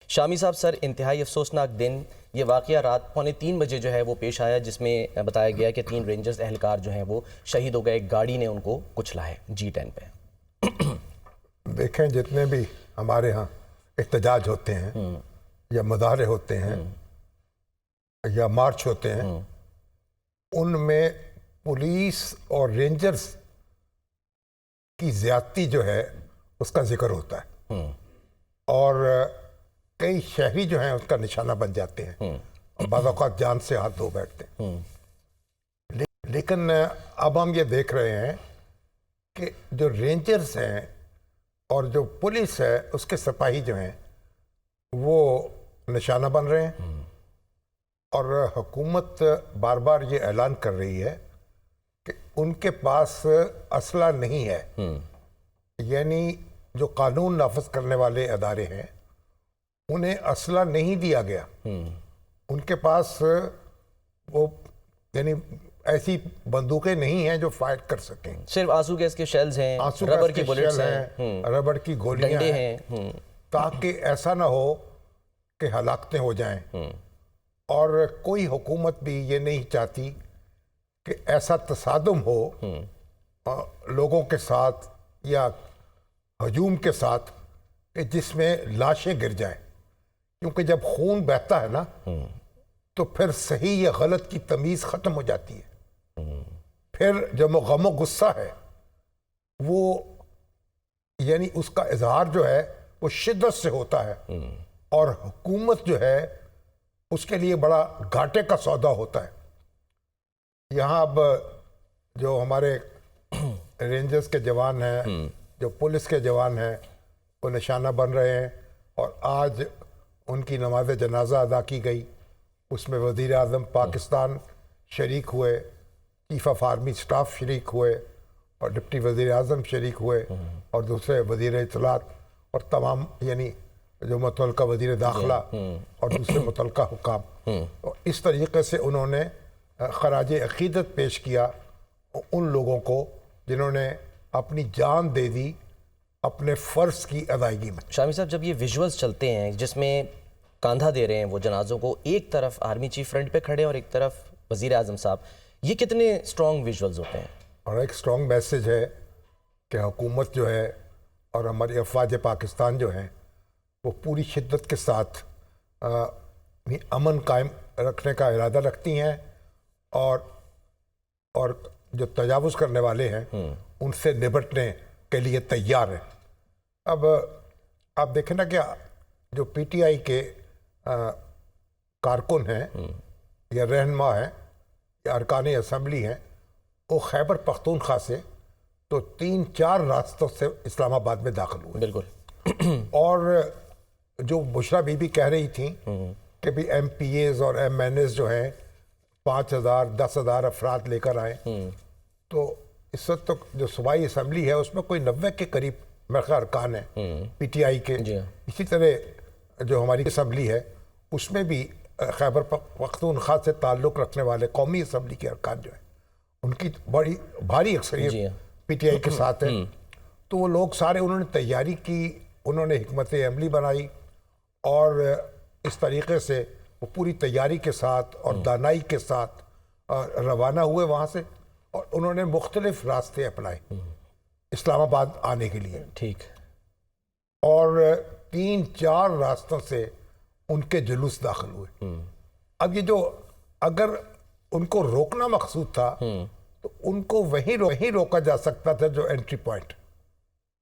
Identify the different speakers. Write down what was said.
Speaker 1: شامی صاحب سر، انتہائی افسوسناک دن، یہ واقعہ رات 2:45 بجے جو ہے وہ پیش آیا، جس میں بتایا گیا کہ 3 رینجرز اہلکار جو ہیں وہ شہید ہو گئے، ایک گاڑی نے ان کو کچلا ہے G10 پہ۔
Speaker 2: دیکھیں جتنے بھی ہمارے ہاں احتجاج ہوتے ہیں یا مظاہرے ہوتے ہیں یا مارچ ہوتے ہیں، ان میں پولیس اور رینجرز کی زیادتی جو ہے اس کا ذکر ہوتا ہے، اور کئی شہری جو ہیں اس کا نشانہ بن جاتے ہیں اور بعض اوقات جان سے ہاتھ دھو بیٹھتے ہیں۔ لیکن اب ہم یہ دیکھ رہے ہیں کہ جو رینجرز ہیں اور جو پولیس ہے اس کے سپاہی جو ہیں وہ نشانہ بن رہے ہیں، اور حکومت بار بار یہ اعلان کر رہی ہے کہ ان کے پاس اسلحہ نہیں ہے، یعنی جو قانون نافذ کرنے والے ادارے ہیں انہیں اسلحہ نہیں دیا گیا، ان کے پاس وہ یعنی ایسی بندوقیں نہیں ہیں جو فائر کر سکیں،
Speaker 1: صرف آنسو گیس کے شیلز ہیں، ربر کی بلٹس ہیں،
Speaker 2: ربڑ کی گولیاں
Speaker 1: ڈنڈے
Speaker 2: ہیں، تاکہ ایسا نہ ہو کہ ہلاکتیں ہو جائیں۔ اور کوئی حکومت بھی یہ نہیں چاہتی کہ ایسا تصادم ہو لوگوں کے ساتھ یا ہجوم کے ساتھ کہ جس میں لاشیں گر جائیں، کیونکہ جب خون بہتا ہے نا تو پھر صحیح یا غلط کی تمیز ختم ہو جاتی ہے، پھر جو غم و غصہ ہے وہ یعنی اس کا اظہار جو ہے وہ شدت سے ہوتا ہے، اور حکومت جو ہے اس کے لیے بڑا گھاٹے کا سودا ہوتا ہے۔ یہاں اب جو ہمارے رینجرز کے جوان ہیں، جو پولیس کے جوان ہیں، وہ نشانہ بن رہے ہیں، اور آج ان کی نماز جنازہ ادا کی گئی، اس میں وزیر اعظم پاکستان شریک ہوئے، چیف آف آرمی سٹاف شریک ہوئے، اور ڈپٹی وزیر اعظم شریک ہوئے، اور دوسرے وزیر اطلاعات اور تمام یعنی جو متعلقہ وزیر داخلہ اور دوسرے متعلقہ حکام، اور اس طریقے سے انہوں نے خراج عقیدت پیش کیا ان لوگوں کو جنہوں نے اپنی جان دے دی اپنے فرض کی ادائیگی میں۔
Speaker 1: شامی صاحب، جب یہ ویژولز چلتے ہیں جس میں کاندھا دے رہے ہیں وہ جنازوں کو، ایک طرف آرمی چیف فرنٹ پہ کھڑے اور ایک طرف وزیر اعظم صاحب، یہ کتنے سٹرونگ ویژولز ہوتے ہیں؟ اور
Speaker 2: ایک سٹرونگ میسج ہے کہ حکومت جو ہے اور ہماری افواج پاکستان جو ہیں وہ پوری شدت کے ساتھ امن قائم رکھنے کا ارادہ رکھتی ہیں، اور جو تجاوز کرنے والے ہیں ان سے نبٹنے کے لیے تیار ہیں۔ اب آپ دیکھیں نا کہ جو پی ٹی آئی کے کارکن ہیں یا رہنما ہیں یا ارکان اسمبلی ہیں، وہ خیبر پختونخوا سے تو 3-4 راستوں سے اسلام آباد میں داخل ہوئے۔
Speaker 1: بالکل۔
Speaker 2: اور جو بشرا بی بی کہہ رہی تھیں کہ بھی ایم پی ایز اور ایم این ایز جو ہیں 5,000 10,000 افراد لے کر آئیں، تو اس وقت تک جو صوبائی اسمبلی ہے اس میں کوئی 90 کے قریب میرے ارکان ہیں پی ٹی آئی کے۔ اسی طرح جو ہماری اسمبلی ہے اس میں بھی خیبر پختونخوا سے تعلق رکھنے والے قومی اسمبلی کے ارکان جو ہیں ان کی بڑی بھاری اکثریت پی ٹی آئی کے ساتھ ہے۔ تو وہ لوگ سارے انہوں نے تیاری کی، انہوں نے حکمت عملی بنائی، اور اس طریقے سے وہ پوری تیاری کے ساتھ اور دانائی کے ساتھ روانہ ہوئے وہاں سے، اور انہوں نے مختلف راستے اپنائے اسلام آباد آنے کے لیے،
Speaker 1: ٹھیک،
Speaker 2: اور 3-4 راستوں سے ان کے جلوس داخل ہوئے۔ اب یہ جو اگر ان کو روکنا مقصود تھا تو ان کو وہیں روکا جا سکتا تھا جو انٹری پوائنٹ